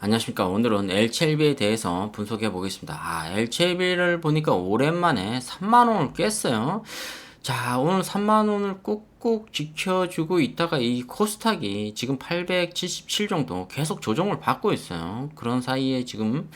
안녕하십니까. 오늘은 LCLB에 대해서 분석해 보겠습니다. LCLB를 보니까 오랜만에 3만원을 깼어요. 자, 오늘 3만원을 꾹꾹 지켜주고 있다가 이 코스닥이 지금 877 정도 계속 조정을 받고 있어요. 그런 사이에 지금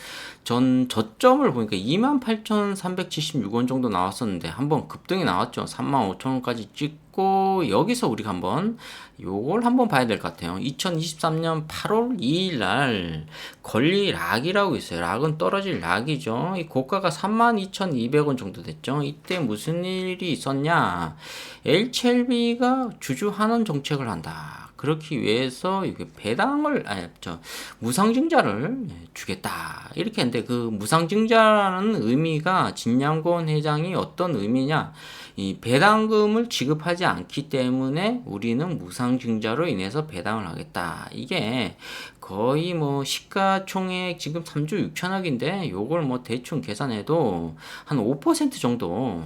전 저점을 보니까 28,376원 정도 나왔었는데 한번 급등이 나왔죠. 35,000원까지 찍고 여기서 우리가 한번 요걸 한번 봐야 될 것 같아요. 2023년 8월 2일 날 권리 락이라고 있어요. 락은 떨어질 락이죠. 이 고가가 32,200원 정도 됐죠. 이때 무슨 일이 있었냐? HLB가 주주환원 정책을 한다. 그렇기 위해서 이게 배당을 무상증자를 주겠다 이렇게 했는데, 그 무상증자라는 의미가 진양권 회장이 어떤 의미냐, 이 배당금을 지급하지 않기 때문에 우리는 무상증자로 인해서 배당을 하겠다. 이게 거의 뭐 시가총액 지금 3조 6천억인데 요걸 뭐 대충 계산해도 한 5% 정도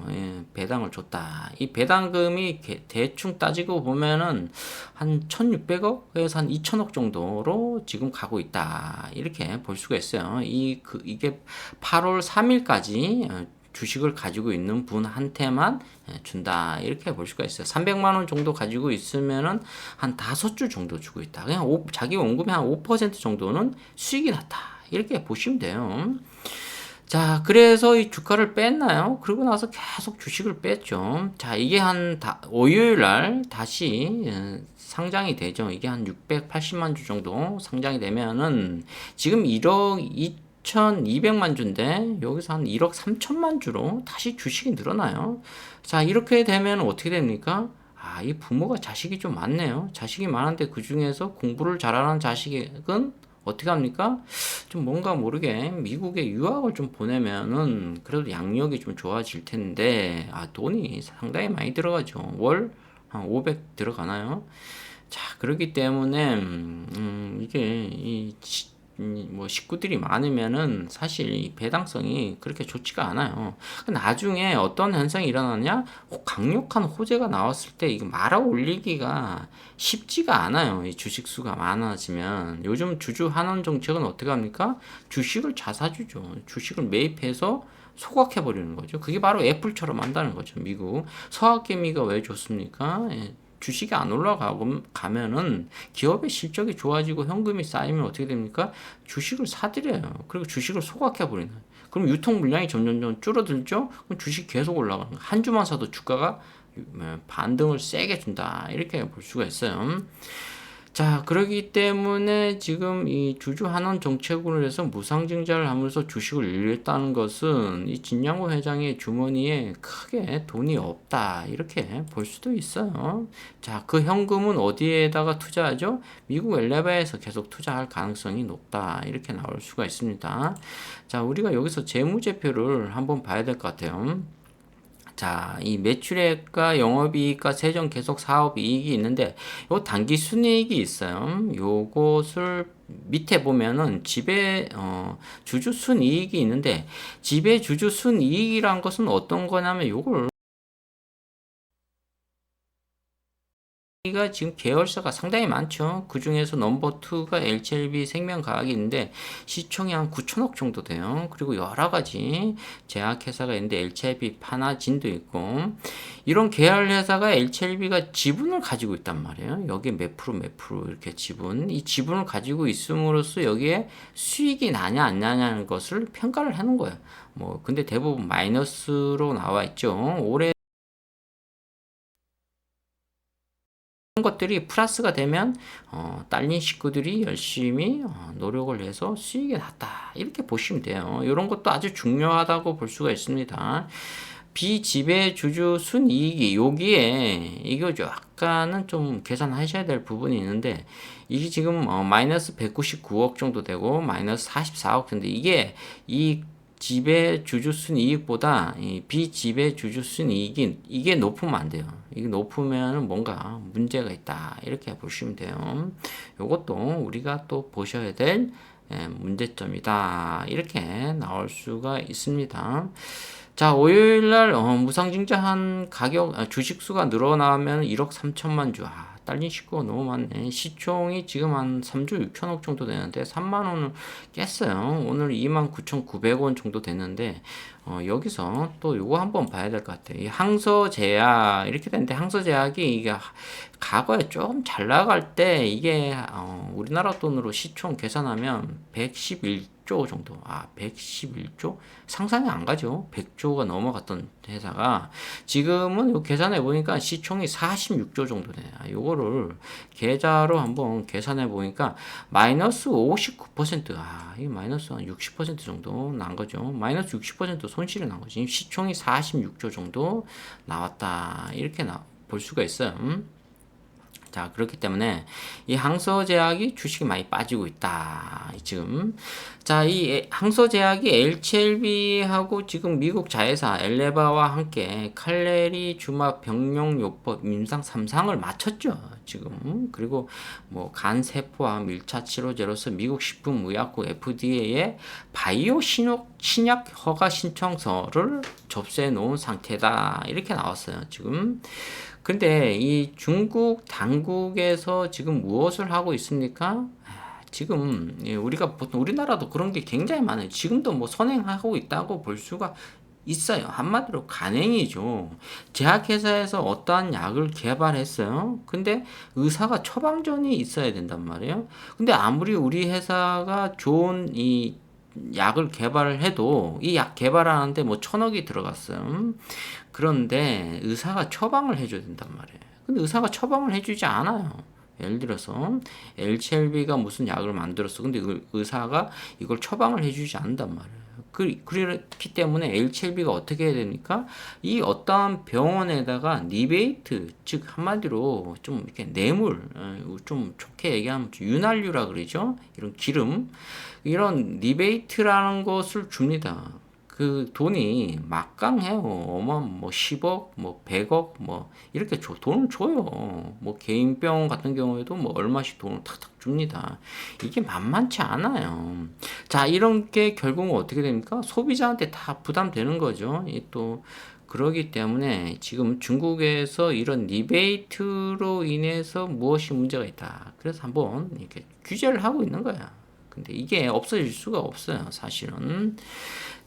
배당을 줬다. 이 배당금이 대충 따지고 보면은 한 1,600억에서 한 2천억 정도로 지금 가고 있다. 이렇게 볼 수가 있어요. 이게 8월 3일까지 주식을 가지고 있는 분한테만 준다. 이렇게 볼 수가 있어요. 300만 원 정도 가지고 있으면은 한 5주 정도 주고 있다. 그냥 자기 원금의 한 5% 정도는 수익이 났다. 이렇게 보시면 돼요. 자, 그래서 이 주가를 뺐나요? 그러고 나서 계속 주식을 뺐죠. 자, 이게 월요일 날 다시 상장이 되죠. 이게 한 680만 주 정도 상장이 되면은 지금 1억 2,200만 주인데 여기서 한 1억 3천만 주로 다시 주식이 늘어나요. 자, 이렇게 되면 어떻게 됩니까? 이 부모가 자식이 좀 많네요. 자식이 많은데 그 중에서 공부를 잘하는 자식은 어떻게 합니까? 좀 뭔가 모르게 미국에 유학을 좀 보내면은 그래도 양력이 좀 좋아질 텐데, 돈이 상당히 많이 들어가죠. 월 한 500 들어가나요? 자, 그렇기 때문에 이게 뭐 식구들이 많으면은 사실 이 배당성이 그렇게 좋지가 않아요. 나중에 어떤 현상이 일어나냐? 강력한 호재가 나왔을 때 이거 말아 올리기가 쉽지가 않아요. 이 주식 수가 많아지면. 요즘 주주 환원 정책은 어떻게 합니까? 주식을 자사주죠. 주식을 매입해서 소각해 버리는 거죠. 그게 바로 애플처럼 한다는 거죠. 미국 서학개미가 왜 좋습니까? 주식이 안 올라가면은 기업의 실적이 좋아지고 현금이 쌓이면 어떻게 됩니까? 주식을 사들여요. 그리고 주식을 소각해 버리는. 그럼 유통 물량이 점점 줄어들죠? 그럼 주식 계속 올라가는 거예요. 한 주만 사도 주가가 반등을 세게 준다. 이렇게 볼 수가 있어요. 자, 그러기 때문에 지금 이 주주 환원 정책으로 해서 무상증자를 하면서 주식을 일했다는 것은 이 진양호 회장의 주머니에 크게 돈이 없다. 이렇게 볼 수도 있어요. 자, 그 현금은 어디에다가 투자하죠? 미국 엘레바에서 계속 투자할 가능성이 높다. 이렇게 나올 수가 있습니다. 자, 우리가 여기서 재무제표를 한번 봐야 될 것 같아요. 자, 이 매출액과 영업이익과 세전 계속 사업 이익이 있는데 요 단기 순이익이 있어요. 요것을 밑에 보면은 주주 순이익이 있는데, 지배 주주 순이익이란 것은 어떤 거냐면 요걸 가 지금 계열사가 상당히 많죠. 그 중에서 넘버 2가 LCLB 생명과학이 있는데 시총이 한 9천억 정도 돼요. 그리고 여러 가지 제약회사가 있는데 LCLB 파나진도 있고, 이런 계열 회사가 LCLB가 지분을 가지고 있단 말이에요. 여기에 몇 프로 이렇게 이 지분을 가지고 있음으로써 여기에 수익이 나냐 안 나냐는 것을 평가를 하는 거예요. 뭐 근데 대부분 마이너스로 나와 있죠. 올해 것들이 플러스가 되면 딸린 식구들이 열심히 노력을 해서 수익이 났다, 이렇게 보시면 돼요. 이런 것도 아주 중요하다고 볼 수가 있습니다. 비지배주주 순이익이 여기에 이거 약간은 좀 계산하셔야 될 부분이 있는데, 이게 지금 마이너스 199억 정도 되고 마이너스 44억 정도, 이 지배 주주 순이익보다 이 비지배 주주 순이익이 이게 높으면 안 돼요. 이게 높으면 뭔가 문제가 있다, 이렇게 보시면 돼요. 이것도 우리가 또 보셔야 될 문제점이다, 이렇게 나올 수가 있습니다. 자, 월요일 날 무상증자한 주식수가 늘어나면 1억 3천만 주. 딸린 식구가 너무 많네. 시총이 지금 한 3조 6천억 정도 되는데 3만 원을 깼어요. 오늘 29,900원 정도 됐는데 여기서 또 요거 한번 봐야 될 것 같아요. 이 항서제약 이렇게 되는데 항서제약이 이게 과거에 좀 잘 나갈 때 이게 우리나라 돈으로 시총 계산하면 111조 정도, 111조? 상상이 안 가죠. 100조가 넘어갔던 회사가 지금은 요 계산해 보니까 시총이 46조 정도 돼요. 요거를 계좌로 한번 계산해 보니까 마이너스 59%, 이 마이너스 한 60% 정도 난 거죠. 마이너스 60% 손실이 난 거죠. 시총이 46조 정도 나왔다. 이렇게 볼 수가 있어요. 자, 그렇기 때문에 이 항서제약이 주식이 많이 빠지고 있다. 지금. 자, 이 항서제약이 LCLB하고 지금 미국 자회사 엘레바와 함께 칼레리 주막 병용요법 임상 3상을 마쳤죠. 지금. 그리고 뭐 간세포암 1차 치료제로서 미국 식품의약국 FDA에 바이오 신약 허가 신청서를 접수해 놓은 상태다. 이렇게 나왔어요. 지금. 근데 이 중국 당국에서 지금 무엇을 하고 있습니까? 지금 우리가 보통 우리나라도 그런 게 굉장히 많아요. 지금도 뭐 선행하고 있다고 볼 수가 있어요. 한마디로 간행이죠. 제약회사에서 어떠한 약을 개발했어요. 근데 의사가 처방전이 있어야 된단 말이에요. 근데 아무리 우리 회사가 좋은 이 약을 개발을 해도 이 약 개발하는데 뭐 1,000억이 들어갔어요. 그런데 의사가 처방을 해줘야 된단 말이에요. 근데 의사가 처방을 해주지 않아요. 예를 들어서 LCLB가 무슨 약을 만들었어. 근데 의사가 이걸 처방을 해주지 않는단 말이에요. 그렇기 때문에 LCLB가 어떻게 해야 됩니까? 이 어떠한 병원에다가 리베이트, 즉 한마디로 좀 이렇게 뇌물, 좀 좋게 얘기하면 윤활유라 그러죠. 이런 기름, 이런 리베이트라는 것을 줍니다. 그 돈이 막강해요. 뭐 10억, 뭐 100억, 뭐 이렇게 돈을 줘요. 뭐 개인병원 같은 경우에도 뭐 얼마씩 돈을 탁탁 줍니다. 이게 만만치 않아요. 자, 이런 게 결국은 어떻게 됩니까? 소비자한테 다 부담되는 거죠. 또 그러기 때문에 지금 중국에서 이런 리베이트로 인해서 무엇이 문제가 있다. 그래서 한번 이렇게 규제를 하고 있는 거야. 근데 이게 없어질 수가 없어요, 사실은.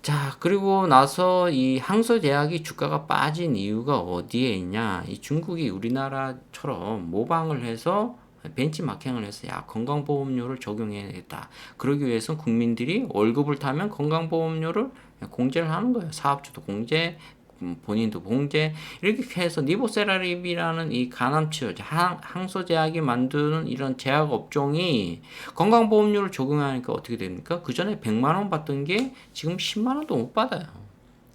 자, 그리고 나서 이 항소제약이 주가가 빠진 이유가 어디에 있냐? 이 중국이 우리나라처럼 모방을 해서 벤치마킹을 해서 건강보험료를 적용해야겠다. 그러기 위해서 국민들이 월급을 타면 건강보험료를 공제를 하는 거예요. 사업주도 공제, 본인도 공제, 이렇게 해서 니보세라립이라는 이 간암치료 항소제약이 만드는 이런 제약 업종이 건강보험료를 적용하니까 어떻게 됩니까? 그 전에 100만 원 받던 게 지금 10만 원도 못 받아요.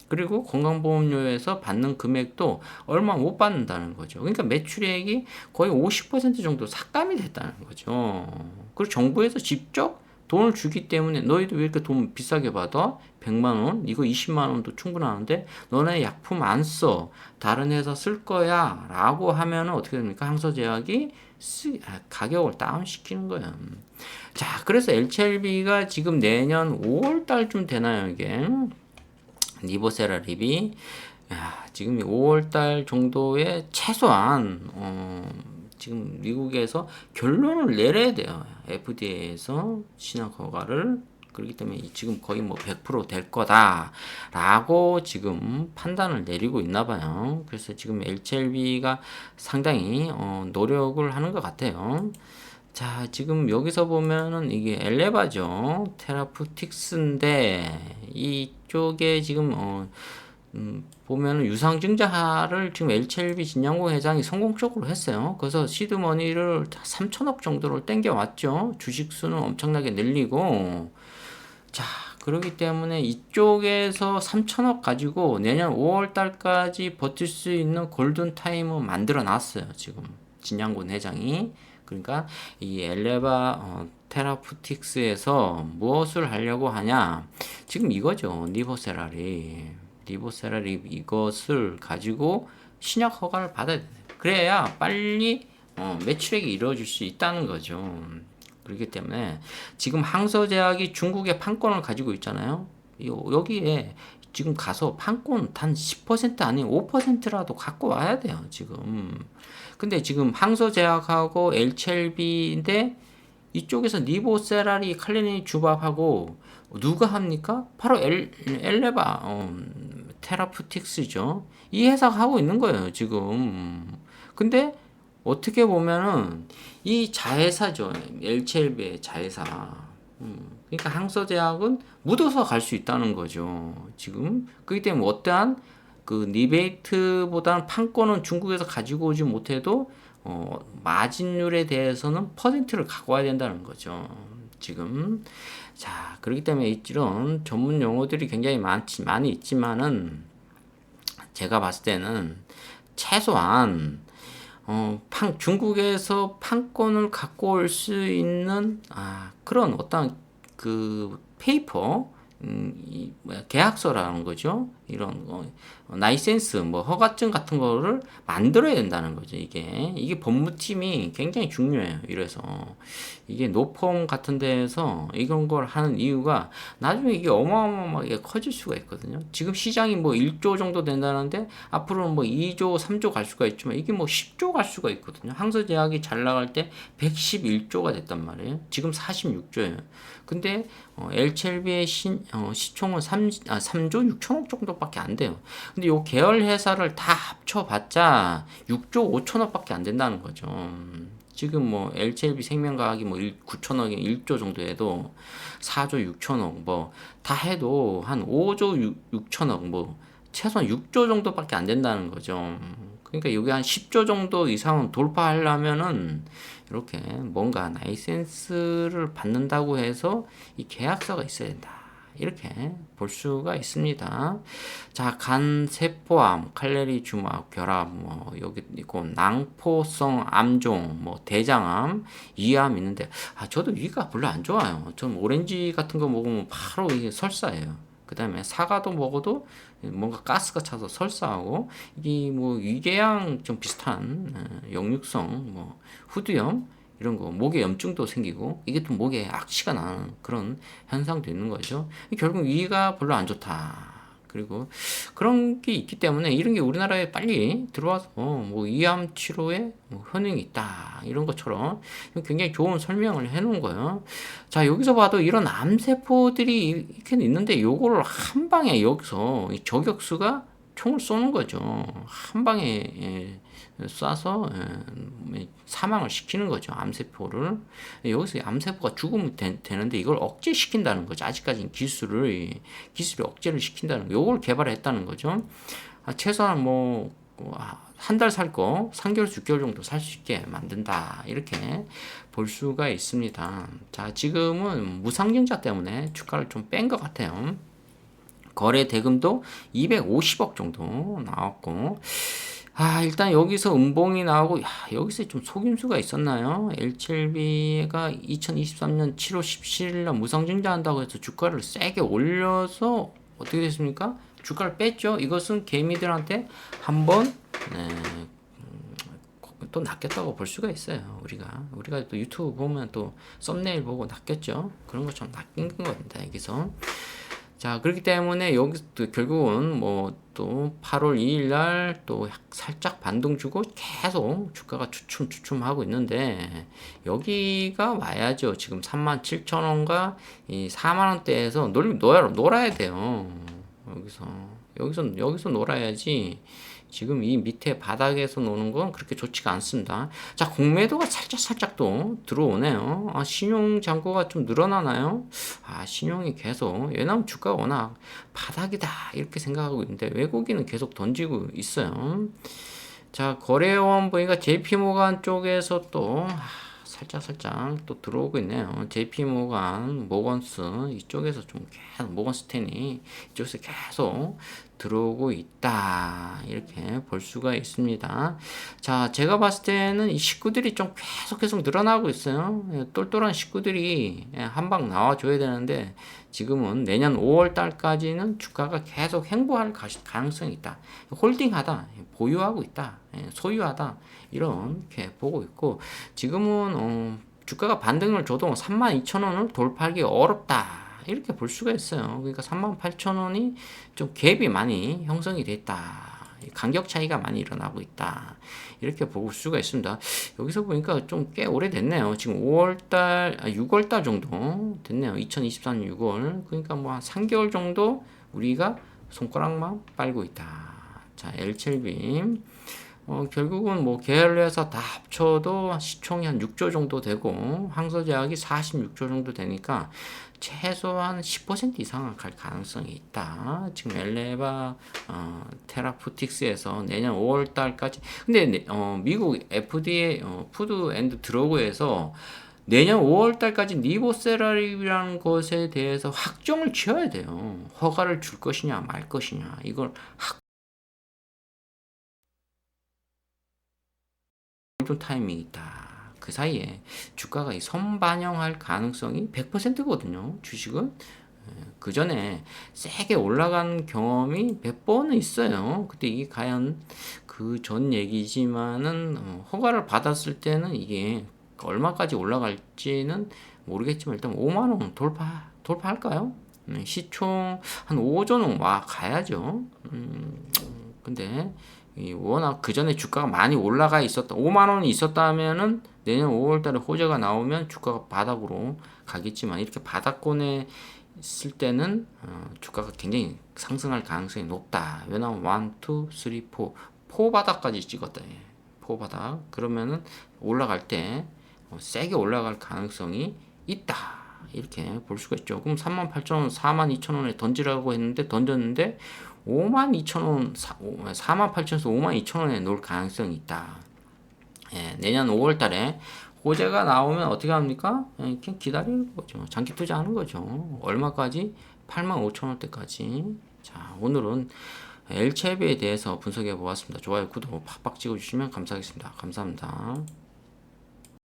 그리고 건강보험료에서 받는 금액도 얼마 못 받는다는 거죠. 그러니까 매출액이 거의 50% 정도 삭감이 됐다는 거죠. 그리고 정부에서 직접 돈을 주기 때문에 너희도 왜 이렇게 돈 비싸게 받아? 100만 원? 이거 20만 원도 충분하는데 너네 약품 안 써. 다른 회사 쓸 거야. 라고 하면 어떻게 됩니까? 항소제약이 가격을 다운시키는 거예요. 자, 그래서 LCLB가 지금 내년 5월 달쯤 되나요, 이게? 니보세라립이 지금 5월 달 정도에 최소한 지금 미국에서 결론을 내려야 돼요. FDA에서 신약 허가를. 그렇기 때문에 지금 거의 뭐 100%될 거다라고 지금 판단을 내리고 있나 봐요. 그래서 지금 LCLB가 상당히 노력을 하는 것 같아요. 자, 지금 여기서 보면은 이게 엘레바죠. 테라푸틱스인데 이쪽에 지금 보면은 유상증자를 지금 LCLB 진양고 회장이 성공적으로 했어요. 그래서 시드머니를 3천억 정도를 땡겨왔죠. 주식수는 엄청나게 늘리고. 자, 그렇기 때문에 이쪽에서 3천억 가지고 내년 5월 달까지 버틸 수 있는 골든타임을 만들어 놨어요. 지금 진양곤 회장이. 그러니까 이 엘레바 테라푸틱스에서 무엇을 하려고 하냐? 지금 이거죠. 리보세라립 이것을 가지고 신약 허가를 받아야 돼요. 그래야 빨리 매출액이 이루어질 수 있다는 거죠. 그렇기 때문에 지금 항서제약이 중국의 판권을 가지고 있잖아요. 여기에 지금 가서 판권 단 10% 아닌 5%라도 갖고 와야 돼요, 지금. 근데 지금 항소제약하고 엘첼비인데 이쪽에서 니보세라리 칼리니 주밥하고 누가 합니까? 바로 엘레바 테라퓨틱스죠. 이 회사가 하고 있는 거예요, 지금. 근데 어떻게 보면은 이 자회사죠. 엘첼비의 자회사. 그러니까 항소제약은 묻어서 갈 수 있다는 거죠. 지금 그렇기 때문에 어떠한 그 리베이트보다는 판권은 중국에서 가지고 오지 못해도 마진율에 대해서는 퍼센트를 갖고 와야 된다는 거죠. 지금 자 그렇기 때문에 이런 전문 용어들이 굉장히 많이 있지만은 제가 봤을 때는 최소한 중국에서 판권을 갖고 올 수 있는 그런 어떤 그 페이퍼 계약서라는 거죠. 이런 라이센스 뭐 허가증 같은 거를 만들어야 된다는 거죠. 이게 법무팀이 굉장히 중요해요. 이래서 이게 노펌 같은 데에서 이런 걸 하는 이유가 나중에 이게 어마어마하게 커질 수가 있거든요. 지금 시장이 뭐 1조 정도 된다는데 앞으로는 뭐 2조, 3조 갈 수가 있지만 이게 뭐 10조 갈 수가 있거든요. 항소제약이 잘 나갈 때 111조가 됐단 말이에요. 지금 46조예요. 근데 엘첼비의 시총은 3조 6천억 정도밖에 안 돼요. 근데 요 계열 회사를 다 합쳐봤자 6조 5천억밖에 안 된다는 거죠. 지금 뭐 엘첼비 생명과학이 뭐 9천억에 1조 정도 해도 4조 6천억 뭐 다 해도 한 5조 6천억 뭐 최소한 6조 정도밖에 안 된다는 거죠. 그러니까 여기 한 10조 정도 이상은 돌파하려면은 이렇게 뭔가 라이센스를 받는다고 해서 이 계약서가 있어야 된다. 이렇게 볼 수가 있습니다. 자, 간 세포암, 칼레리 주막, 결합, 뭐 여기 있고 낭포성 암종, 뭐 대장암, 위암 있는데 저도 위가 별로 안 좋아요. 전 오렌지 같은 거 먹으면 바로 이게 설사예요. 그 다음에 사과도 먹어도 뭔가 가스가 차서 설사하고 이게 뭐 위궤양 좀 비슷한 역류성 뭐 후두염 이런 거 목에 염증도 생기고 이게 또 목에 악취가 나는 그런 현상도 있는 거죠. 결국 위가 별로 안 좋다. 그리고 그런 게 있기 때문에 이런 게 우리나라에 빨리 들어와서 뭐 위암 치료에 뭐 효능이 있다 이런 것처럼 굉장히 좋은 설명을 해놓은 거예요. 자 여기서 봐도 이런 암세포들이 이렇게 있는데 요거를 한 방에 여기서 저격수가 총을 쏘는 거죠. 한 방에 쏴서 사망을 시키는 거죠. 암세포를. 여기서 암세포가 죽으면 되는데 이걸 억제시킨다는 거죠. 아직까지는 기술이 억제를 시킨다는 거. 요걸 개발했다는 거죠. 최소한 뭐 한 달 살 거 3개월, 6개월 정도 살 수 있게 만든다. 이렇게 볼 수가 있습니다. 자, 지금은 무상증자 때문에 주가를 좀 뺀 것 같아요. 거래 대금도 250억 정도 나왔고 일단 여기서 음봉이 나오고 여기서 좀 속임수가 있었나요? 엘첼비가 2023년 7월 17일 날 무상증자한다고 해서 주가를 세게 올려서 어떻게 됐습니까? 주가를 뺐죠. 이것은 개미들한테 한번 또 낚였다고 볼 수가 있어요. 우리가 또 유튜브 보면 또 썸네일 보고 낚였죠. 그런 것처럼 낚인 겁니다. 여기서. 자, 그렇기 때문에 여기 또 결국은 뭐 또 8월 2일 날 또 살짝 반등 주고 계속 주가가 추춤하고 있는데 여기가 와야죠. 지금 37,000원과 이 4만원대에서 놀아야 돼요. 여기서 놀아야지. 지금 이 밑에 바닥에서 노는 건 그렇게 좋지가 않습니다. 자, 공매도가 살짝 또 들어오네요. 신용 잔고가 좀 늘어나나요? 신용이 계속, 왜냐면 주가가 워낙 바닥이다 이렇게 생각하고 있는데 외국인은 계속 던지고 있어요. 자, 거래원 보니까 JP모간 쪽에서 또 살짝 또 들어오고 있네요. JP모간, 모건스 이쪽에서 좀 계속 모건스탠이 이쪽에서 계속 들어오고 있다 이렇게 볼 수가 있습니다. 자, 제가 봤을 때는 이 식구들이 좀 계속 늘어나고 있어요. 똘똘한 식구들이 한 방 나와줘야 되는데 지금은 내년 5월 달까지는 주가가 계속 횡보할 가능성이 있다. 홀딩하다, 보유하고 있다, 소유하다 이렇게 보고 있고 지금은 주가가 반등을 줘도 32,000원을 돌파하기 어렵다. 이렇게 볼 수가 있어요. 그러니까 38,000원이 좀 갭이 많이 형성이 됐다. 간격 차이가 많이 일어나고 있다. 이렇게 볼 수가 있습니다. 여기서 보니까 좀 꽤 오래됐네요. 지금 6월달 정도 됐네요. 2024년 6월. 그러니까 뭐 한 3개월 정도 우리가 손가락만 빨고 있다. 자, L첼빔. 결국은 뭐 계열회사 다 합쳐도 시총이 한 6조 정도 되고 항소제약이 46조 정도 되니까 최소한 10% 이상은 갈 가능성이 있다. 지금 엘레바 테라푸틱스에서 내년 5월 달까지 근데 미국 FDA 푸드 앤드 드러그에서 내년 5월 달까지 니보세라립이라는 것에 대해서 확정을 지어야 돼요. 허가를 줄 것이냐 말 것이냐 이걸 골든 타이밍이 있다. 그 사이에 주가가 선반영할 가능성이 100%거든요. 주식은. 그 전에 세게 올라간 경험이 몇 번은 있어요. 그때 이게 과연 그 전 얘기지만은 허가를 받았을 때는 이게 얼마까지 올라갈지는 모르겠지만 일단 5만 원 돌파할까요? 시총 한 5조는 와 가야죠. 근데 워낙 그 전에 주가가 많이 올라가 있었다. 5만 원이 있었다면은 내년 5월 달에 호재가 나오면 주가가 바닥으로 가겠지만 이렇게 바닥권에 있을 때는 주가가 굉장히 상승할 가능성이 높다. 왜냐면 1, 2, 3, 4, 4바닥까지 찍었다. 예. 4바닥. 그러면은 올라갈 때 세게 올라갈 가능성이 있다. 이렇게 볼 수가 있죠. 그럼 38,000원, 42,000원에 던지라고 했는데 던졌는데 52,000원, 48,000원에서 52,000원에 놓을 가능성이 있다. 예, 내년 5월 달에 호재가 나오면 어떻게 합니까? 예, 그냥 기다리는 거죠. 장기 투자하는 거죠. 얼마까지? 85,000원대까지. 자, 오늘은 엘체비에 대해서 분석해 보았습니다. 좋아요, 구독 팍팍 찍어주시면 감사하겠습니다. 감사합니다.